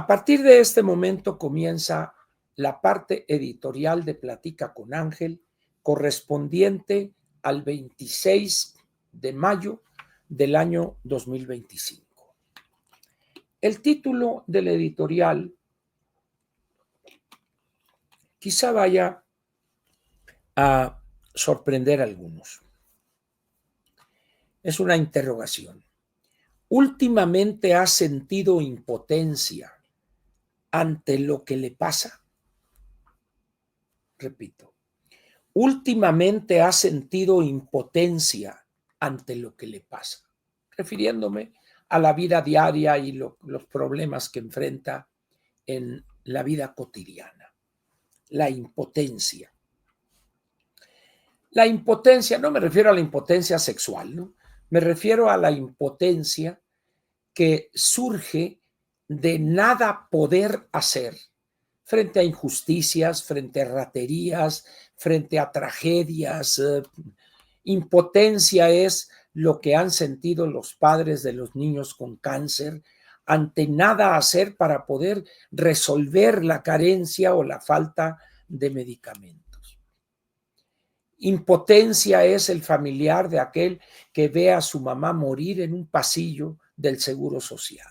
A partir de este momento comienza la parte editorial de Platica con Ángel, correspondiente al 26 de mayo del año 2025. El título del editorial quizá vaya a sorprender a algunos. Es una interrogación. ¿Últimamente has sentido impotencia ante lo que le pasa? Repito, ¿últimamente has sentido impotencia ante lo que le pasa? Refiriéndome a la vida diaria y los problemas que enfrenta en la vida cotidiana. La impotencia. La impotencia, no me refiero a la impotencia sexual, ¿no? Me refiero a la impotencia que surge de nada poder hacer frente a injusticias, frente a raterías, frente a tragedias. Impotencia es lo que han sentido los padres de los niños con cáncer ante nada hacer para poder resolver la carencia o la falta de medicamentos. Impotencia es el familiar de aquel que ve a su mamá morir en un pasillo del Seguro Social.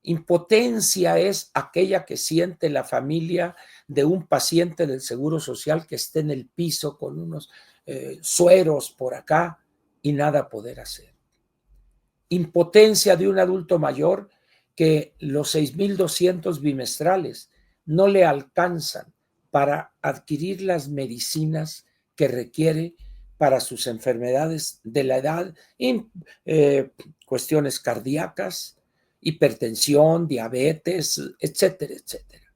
Impotencia es aquella que siente la familia de un paciente del Seguro Social que esté en el piso con unos sueros por acá y nada poder hacer. Impotencia de un adulto mayor que los 6,200 bimestrales no le alcanzan para adquirir las medicinas que requiere para sus enfermedades de la edad, cuestiones cardíacas, hipertensión, diabetes, etcétera, etcétera.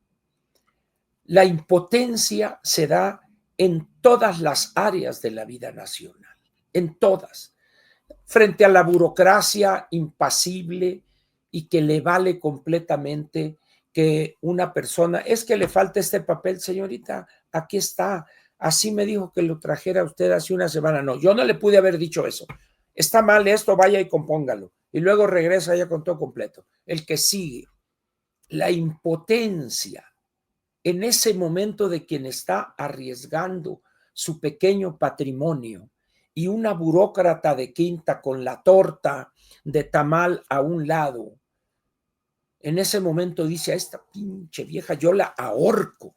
La impotencia se da en todas las áreas de la vida nacional, en todas, frente a la burocracia impasible y que le vale completamente que una persona, es que le falta este papel, señorita, aquí está, así me dijo que lo trajera usted hace una semana. No, yo no le pude haber dicho eso. Está mal esto, vaya y compóngalo. Y luego regresa ya con todo completo. El que sigue, la impotencia en ese momento de quien está arriesgando su pequeño patrimonio y una burócrata de quinta con la torta de tamal a un lado, en ese momento dice: a esta pinche vieja yo la ahorco.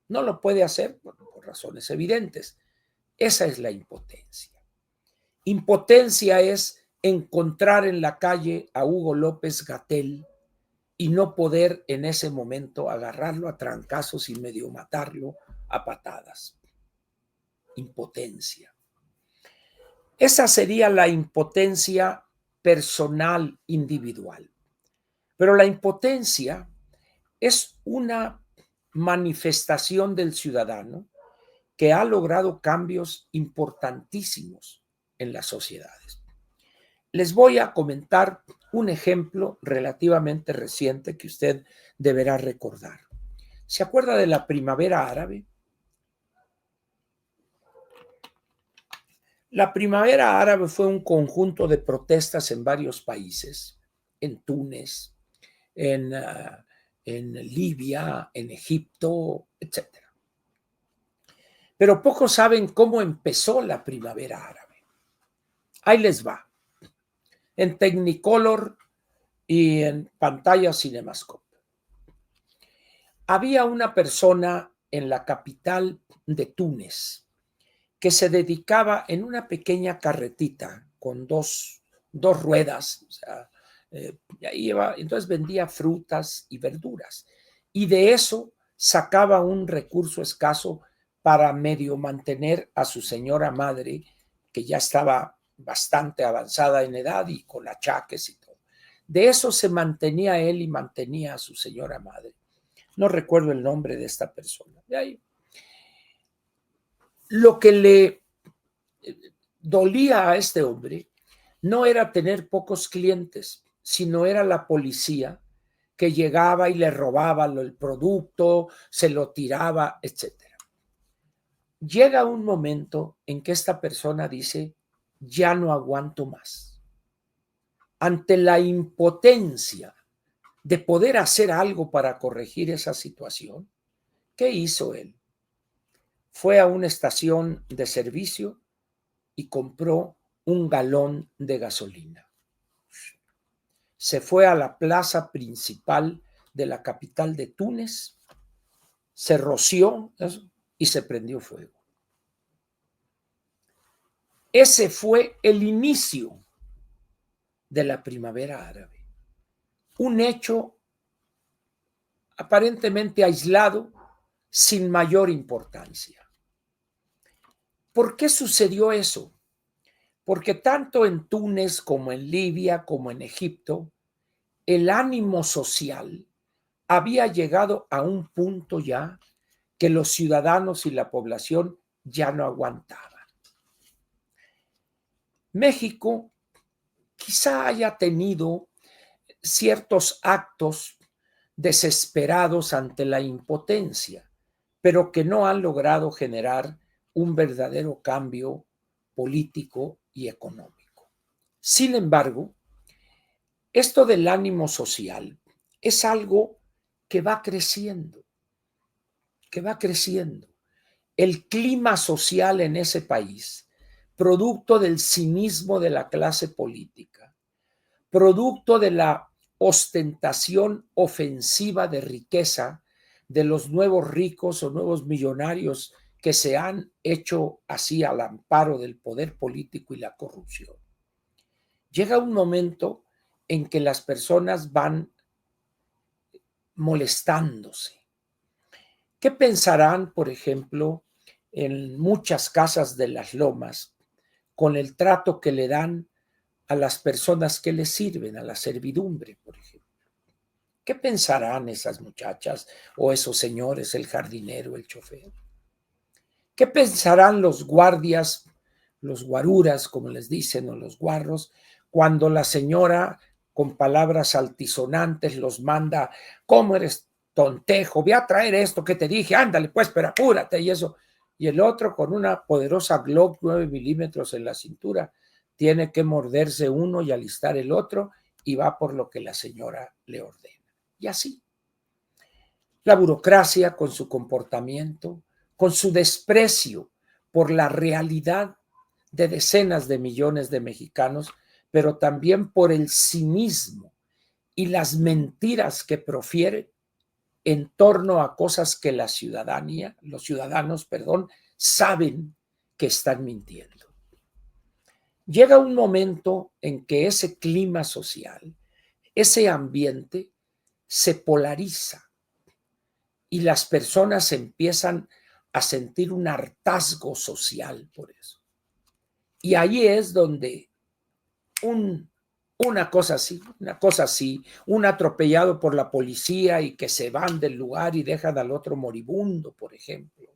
No lo puede hacer por razones evidentes. Esa es la impotencia. Impotencia es encontrar en la calle a Hugo López-Gatell y no poder en ese momento agarrarlo a trancazos y medio matarlo a patadas. Impotencia. Esa sería la impotencia personal, individual. Pero la impotencia es una manifestación del ciudadano que ha logrado cambios importantísimos en las sociedades. Les voy a comentar un ejemplo relativamente reciente que usted deberá recordar. ¿Se acuerda de la primavera árabe? La primavera árabe fue un conjunto de protestas en varios países, en Túnez, en Libia, en Egipto, etc. Pero pocos saben cómo empezó la primavera árabe. Ahí les va. En Technicolor y en pantalla CinemaScope. Había una persona en la capital de Túnez que se dedicaba en una pequeña carretita con dos ruedas, o sea, entonces vendía frutas y verduras y de eso sacaba un recurso escaso para medio mantener a su señora madre, que ya estaba bastante avanzada en edad y con achaques y todo. De eso se mantenía él y mantenía a su señora madre. No recuerdo el nombre de esta persona. De ahí. Lo que le dolía a este hombre no era tener pocos clientes, sino era la policía que llegaba y le robaba el producto, se lo tiraba, etc. Llega un momento en que esta persona dice: ya no aguanto más. Ante la impotencia de poder hacer algo para corregir esa situación, ¿qué hizo él? Fue a una estación de servicio y compró un galón de gasolina. Se fue a la plaza principal de la capital de Túnez, se roció y se prendió fuego. Ese fue el inicio de la primavera árabe. Un hecho aparentemente aislado, sin mayor importancia. ¿Por qué sucedió eso? Porque tanto en Túnez como en Libia como en Egipto, el ánimo social había llegado a un punto ya que los ciudadanos y la población ya no aguantaban. México quizá haya tenido ciertos actos desesperados ante la impotencia, pero que no han logrado generar un verdadero cambio político y económico. Sin embargo, esto del ánimo social es algo que va creciendo, que va creciendo. El clima social en ese país, producto del cinismo de la clase política, producto de la ostentación ofensiva de riqueza de los nuevos ricos o nuevos millonarios que se han hecho así al amparo del poder político y la corrupción. Llega un momento en que las personas van molestándose. ¿Qué pensarán, por ejemplo, en muchas casas de las lomas con el trato que le dan a las personas que les sirven, a la servidumbre, por ejemplo? ¿Qué pensarán esas muchachas o esos señores, el jardinero, el chofer? ¿Qué pensarán los guardias, los guaruras, como les dicen, o los guarros, cuando la señora con palabras altisonantes los manda? ¿Cómo eres tontejo? Voy a traer esto que te dije, ándale pues, pero apúrate y eso. Y el otro con una poderosa Glock 9 milímetros en la cintura tiene que morderse uno y alistar el otro y va por lo que la señora le ordena. Y así. La burocracia con su comportamiento, con su desprecio por la realidad de decenas de millones de mexicanos, pero también por el cinismo y las mentiras que profieren en torno a cosas que la ciudadanía, los ciudadanos, perdón, saben que están mintiendo. Llega un momento en que ese clima social, ese ambiente se polariza y las personas empiezan a sentir un hartazgo social por eso. Y ahí es donde una cosa así, un atropellado por la policía y que se van del lugar y dejan al otro moribundo, por ejemplo.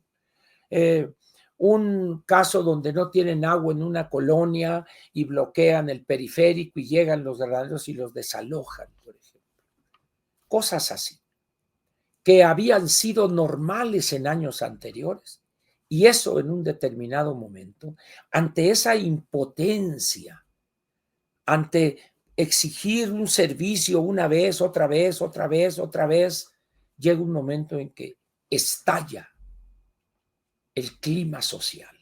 Un caso donde no tienen agua en una colonia y bloquean el periférico y llegan los granaderos y los desalojan, por ejemplo. Cosas así, que habían sido normales en años anteriores. Y eso en un determinado momento, ante esa impotencia, ante exigir un servicio una vez, otra vez, otra vez, otra vez, llega un momento en que estalla el clima social.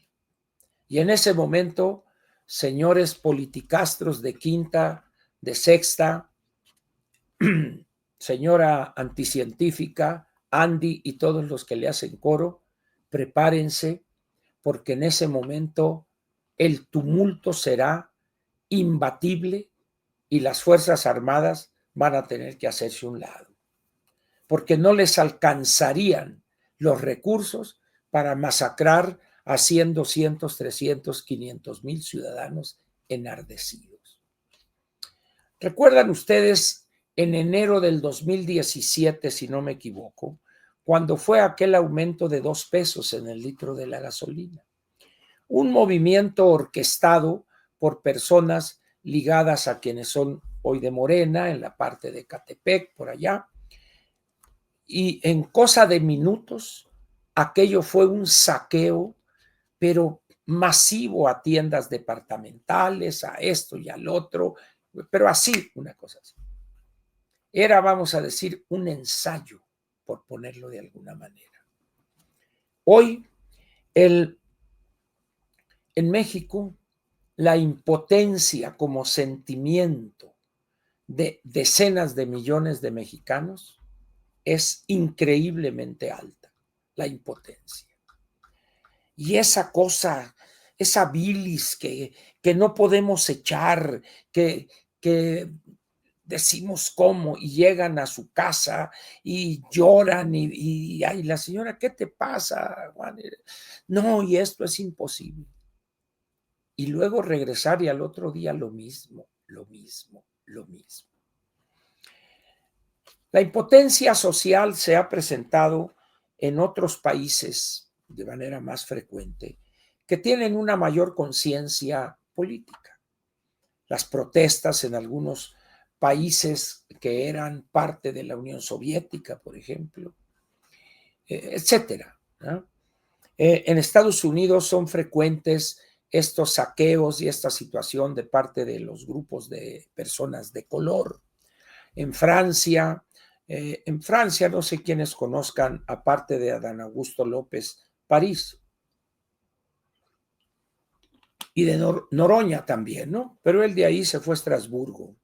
Y en ese momento, señores politicastros de quinta, de sexta, señora anticientífica, Andy y todos los que le hacen coro, prepárense, porque en ese momento el tumulto será imbatible y las Fuerzas Armadas van a tener que hacerse un lado, porque no les alcanzarían los recursos para masacrar a 100, 200, 300, 500 mil ciudadanos enardecidos. ¿Recuerdan ustedes en enero del 2017, si no me equivoco, cuando fue aquel aumento de 2 pesos en el litro de la gasolina? Un movimiento orquestado por personas ligadas a quienes son hoy de Morena, en la parte de Catepec, por allá, y en cosa de minutos, aquello fue un saqueo, pero masivo a tiendas departamentales, a esto y al otro, pero así, una cosa así. Era, vamos a decir, un ensayo, por ponerlo de alguna manera. Hoy, en México, la impotencia como sentimiento de decenas de millones de mexicanos es increíblemente alta, la impotencia. Y esa cosa, esa bilis que no podemos echar, que decimos cómo, y llegan a su casa y lloran y ay, la señora, ¿qué te pasa, Juan? No, y esto es imposible. Y luego regresar y al otro día lo mismo, lo mismo, lo mismo. La impotencia social se ha presentado en otros países de manera más frecuente, que tienen una mayor conciencia política. Las protestas en algunos países que eran parte de la Unión Soviética, por ejemplo, etcétera, ¿no? En Estados Unidos son frecuentes estos saqueos y esta situación de parte de los grupos de personas de color. En Francia, no sé quiénes conozcan, aparte de Adán Augusto López, París. Y de Noroña también, ¿no? Pero él de ahí se fue a Estrasburgo.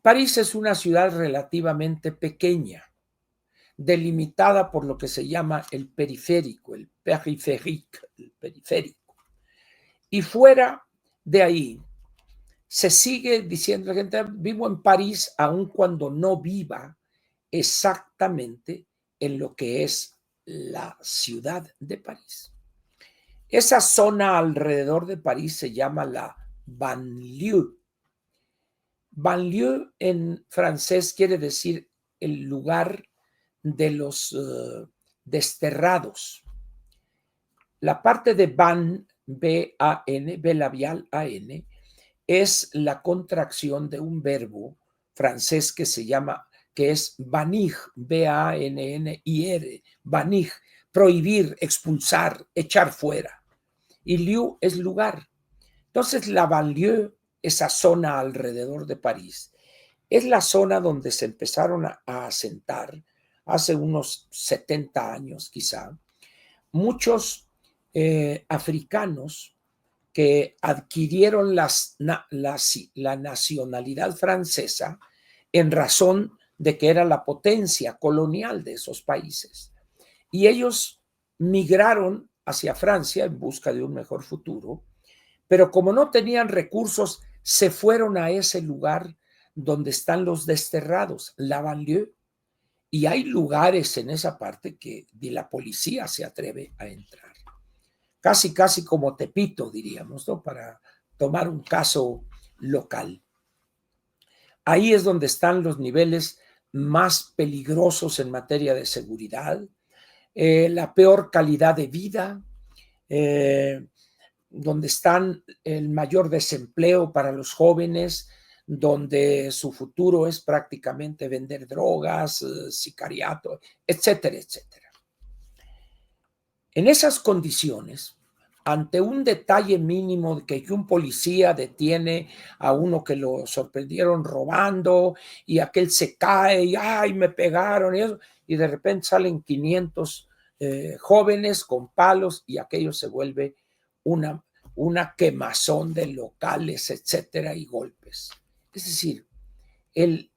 París es una ciudad relativamente pequeña, delimitada por lo que se llama el periférico, el periférique, el periférico. Y fuera de ahí se sigue diciendo la gente, vivo en París, aun cuando no viva exactamente en lo que es la ciudad de París. Esa zona alrededor de París se llama la banlieue. Banlieue en francés quiere decir el lugar de los desterrados. La parte de ban, B-A-N, B labial A-N, es la contracción de un verbo francés que se llama, que es bannir, B-A-N-N-I-R, bannir, prohibir, expulsar, echar fuera. Y lieu es lugar. Entonces la banlieue, esa zona alrededor de París, es la zona donde se empezaron a asentar hace unos 70 años quizá, muchos africanos que adquirieron la nacionalidad francesa en razón de que era la potencia colonial de esos países. Y ellos migraron hacia Francia en busca de un mejor futuro, pero como no tenían recursos, se fueron a ese lugar donde están los desterrados, la banlieue, y hay lugares en esa parte que ni la policía se atreve a entrar. Casi, casi como Tepito, diríamos, ¿no? Para tomar un caso local. Ahí es donde están los niveles más peligrosos en materia de seguridad, la peor calidad de vida, donde están el mayor desempleo para los jóvenes, donde su futuro es prácticamente vender drogas, sicariato, etcétera, etcétera. En esas condiciones, ante un detalle mínimo de que un policía detiene a uno que lo sorprendieron robando y aquel se cae y ¡ay, me pegaron! Y de repente salen 500 jóvenes con palos y aquello se vuelve una quemazón de locales, etcétera, y golpes. Es decir, el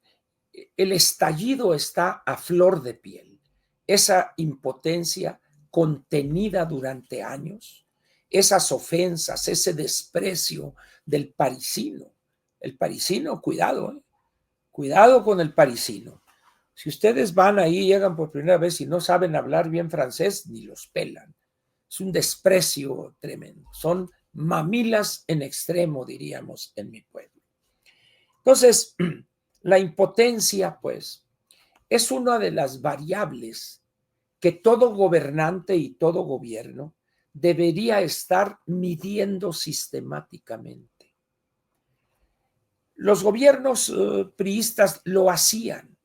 estallido está a flor de piel. Esa impotencia contenida durante años, esas ofensas, ese desprecio del parisino. El parisino, cuidado, cuidado con el parisino. Si ustedes van ahí, llegan por primera vez y no saben hablar bien francés, ni los pelan. Es un desprecio tremendo. Son mamilas en extremo, diríamos, en mi pueblo. Entonces, la impotencia, pues, es una de las variables que todo gobernante y todo gobierno debería estar midiendo sistemáticamente. Los gobiernos priistas lo hacían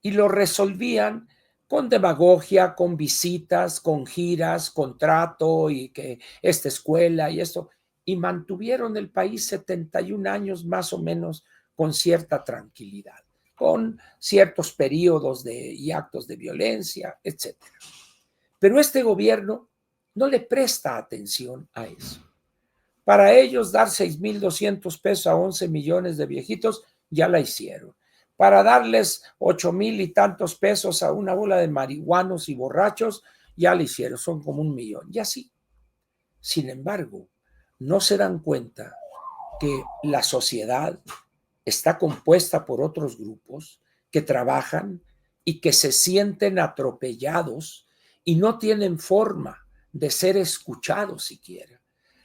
y lo resolvían con demagogia, con visitas, con giras, con trato y que esta escuela y esto, y mantuvieron el país 71 años más o menos con cierta tranquilidad, con ciertos periodos y actos de violencia, etc. Pero este gobierno no le presta atención a eso. Para ellos, dar 6,200 pesos a 11 millones de viejitos, ya la hicieron. Para darles 8,000 y tantos pesos a una bola de marihuanos y borrachos, ya la hicieron, son como 1,000,000. Y así. Sin embargo, no se dan cuenta que la sociedad está compuesta por otros grupos que trabajan y que se sienten atropellados y no tienen forma de ser escuchados siquiera.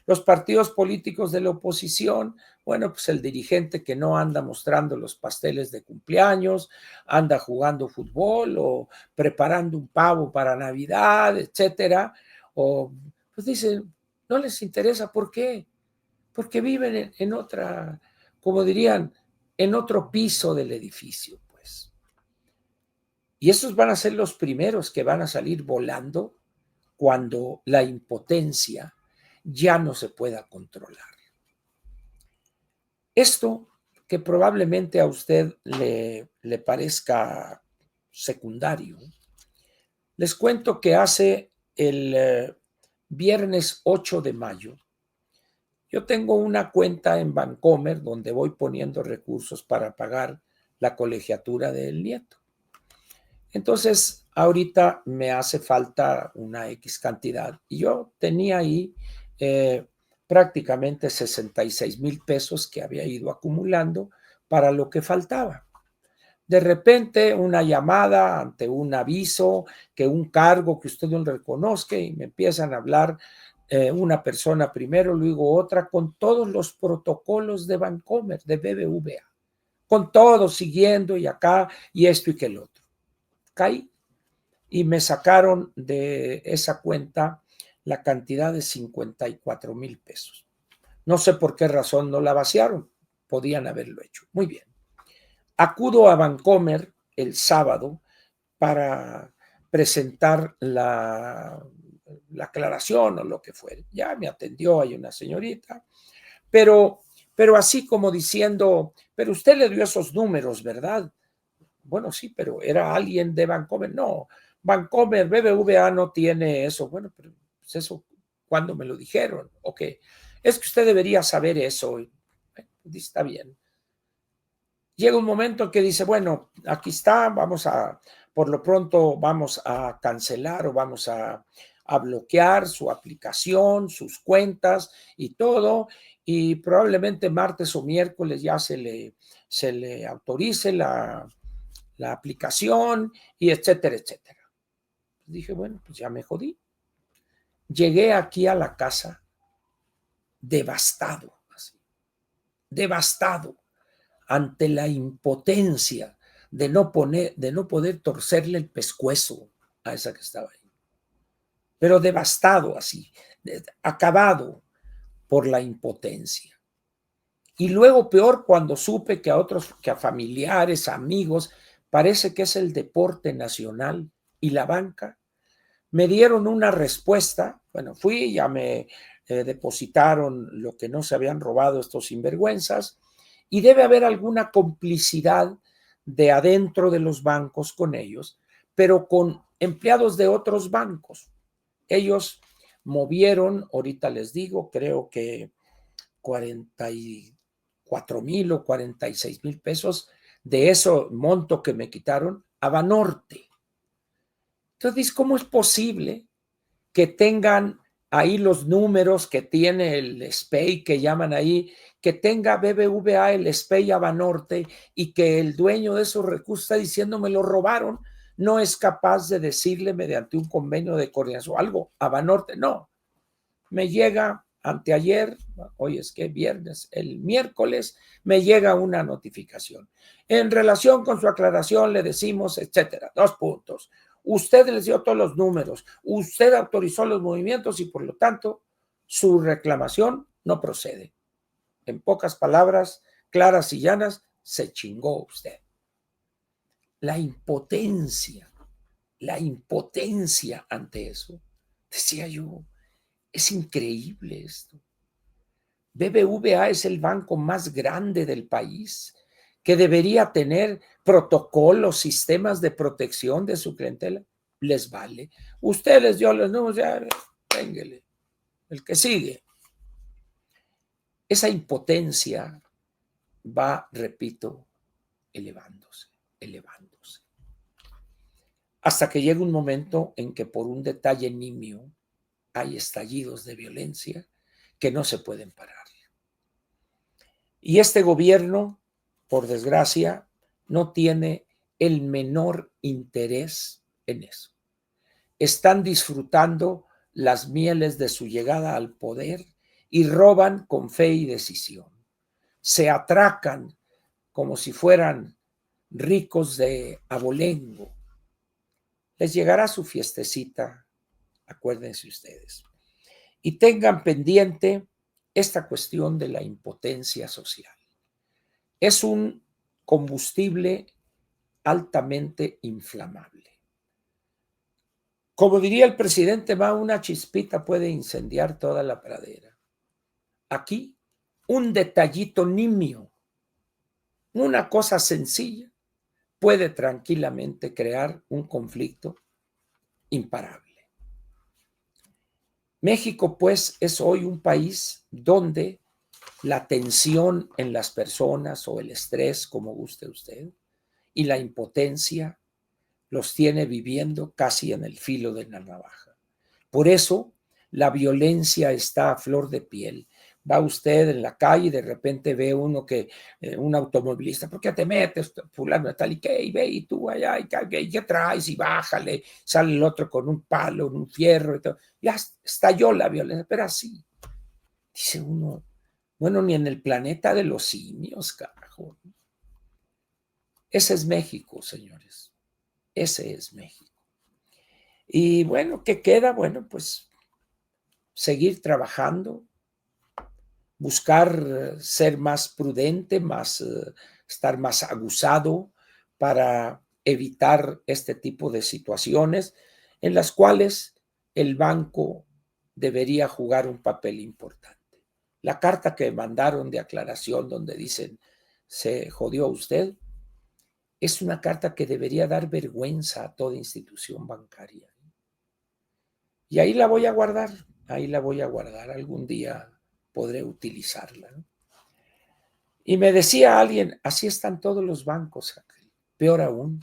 Los partidos políticos de la oposición, bueno, pues el dirigente que no anda mostrando los pasteles de cumpleaños, anda jugando fútbol o preparando un pavo para Navidad, etcétera, o pues dicen, no les interesa. ¿Por qué? Porque viven en otra, como dirían, en otro piso del edificio, pues. Y esos van a ser los primeros que van a salir volando cuando la impotencia ya no se pueda controlar. Esto que probablemente a usted le parezca secundario, les cuento que hace el viernes 8 de mayo, yo tengo una cuenta en Bancomer donde voy poniendo recursos para pagar la colegiatura del nieto. Entonces, ahorita me hace falta una X cantidad y yo tenía ahí prácticamente 66,000 pesos que había ido acumulando para lo que faltaba. De repente, una llamada ante un aviso, que un cargo que usted no reconozca y me empiezan a hablar una persona primero, luego otra, con todos los protocolos de Bancomer, de BBVA, con todo siguiendo y acá y esto y que el otro. Caí y me sacaron de esa cuenta la cantidad de 54,000 pesos. No sé por qué razón no la vaciaron, podían haberlo hecho. Muy bien. Acudo a Bancomer el sábado para presentar la aclaración o lo que fuere. Ya me atendió ahí una señorita, pero así como diciendo, pero usted le dio esos números, ¿verdad? Bueno, sí, pero era alguien de Bancomer. No, Bancomer, BBVA no tiene eso. Bueno, pero pues eso, ¿cuándo me lo dijeron? Ok, es que usted debería saber eso. Bueno, está bien. Llega un momento que dice, bueno, aquí está, por lo pronto vamos a cancelar o vamos a bloquear su aplicación, sus cuentas y todo, y probablemente martes o miércoles ya se le autorice la aplicación y etcétera, etcétera. Dije, bueno, pues ya me jodí. Llegué aquí a la casa devastado, así, devastado ante la impotencia de no poder torcerle el pescuezo a esa que estaba ahí. Pero devastado así, acabado por la impotencia. Y luego peor cuando supe que que a familiares, amigos, parece que es el deporte nacional y la banca, me dieron una respuesta. Bueno, fui, ya me depositaron lo que no se habían robado estos sinvergüenzas, y debe haber alguna complicidad de adentro de los bancos con ellos, pero con empleados de otros bancos. Ellos movieron, ahorita les digo, creo que 44,000 o 46,000 pesos de ese monto que me quitaron a Banorte. Entonces, ¿cómo es posible que tengan ahí los números que tiene el SPEI, que llaman ahí, que tenga BBVA el SPEI a Banorte y que el dueño de esos recursos está diciendo me lo robaron? No es capaz de decirle mediante un convenio de coordinación algo a Banorte. No, me llega anteayer, hoy es que viernes, el miércoles, me llega una notificación. En relación con su aclaración le decimos, etcétera, 2 puntos. Usted les dio todos los números, usted autorizó los movimientos y por lo tanto su reclamación no procede. En pocas palabras, claras y llanas, se chingó usted. La impotencia ante eso. Decía yo, es increíble esto. BBVA es el banco más grande del país, que debería tener protocolos, sistemas de protección de su clientela, les vale. Ustedes, yo los números, ya, véngale, el que sigue. Esa impotencia va, repito, elevándose, elevándose. Hasta que llega un momento en que por un detalle nimio hay estallidos de violencia que no se pueden parar. Y este gobierno, por desgracia, no tiene el menor interés en eso. Están disfrutando las mieles de su llegada al poder y roban con fe y decisión. Se atracan como si fueran ricos de abolengo. Les llegará su fiestecita, acuérdense ustedes. Y tengan pendiente esta cuestión de la impotencia social. Es un combustible altamente inflamable. Como diría el presidente Mao, una chispita puede incendiar toda la pradera. Aquí, un detallito nimio, una cosa sencilla, puede tranquilamente crear un conflicto imparable. México, pues, es hoy un país donde la tensión en las personas o el estrés, como guste usted, y la impotencia los tiene viviendo casi en el filo de la navaja. Por eso la violencia está a flor de piel. Va usted en la calle y de repente ve uno que, un automovilista, ¿por qué te metes, fulano tal y qué? Y ve y tú allá, y qué traes, y bájale, sale el otro con un palo, un fierro, y todo. Ya estalló la violencia, pero así, dice uno, bueno, ni en el planeta de los simios, carajo. Ese es México, señores. Ese es México. Y bueno, ¿qué queda? Bueno, pues seguir trabajando, buscar ser más prudente, estar más aguzado para evitar este tipo de situaciones en las cuales el banco debería jugar un papel importante. La carta que mandaron de aclaración donde dicen, se jodió usted, es una carta que debería dar vergüenza a toda institución bancaria. Y ahí la voy a guardar, algún día podré utilizarla. Y me decía alguien, así están todos los bancos, Ángel. Peor aún,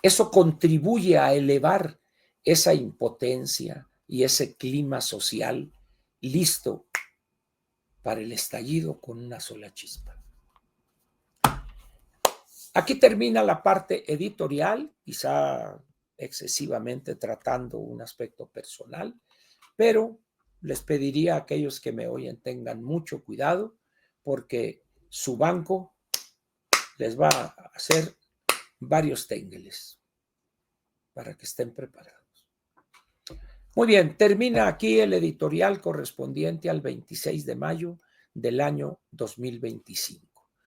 eso contribuye a elevar esa impotencia y ese clima social listo para el estallido con una sola chispa. Aquí termina la parte editorial, quizá excesivamente tratando un aspecto personal, pero les pediría a aquellos que me oyen tengan mucho cuidado porque su banco les va a hacer varios téngeles para que estén preparados. Muy bien, termina aquí el editorial correspondiente al 26 de mayo del año 2025.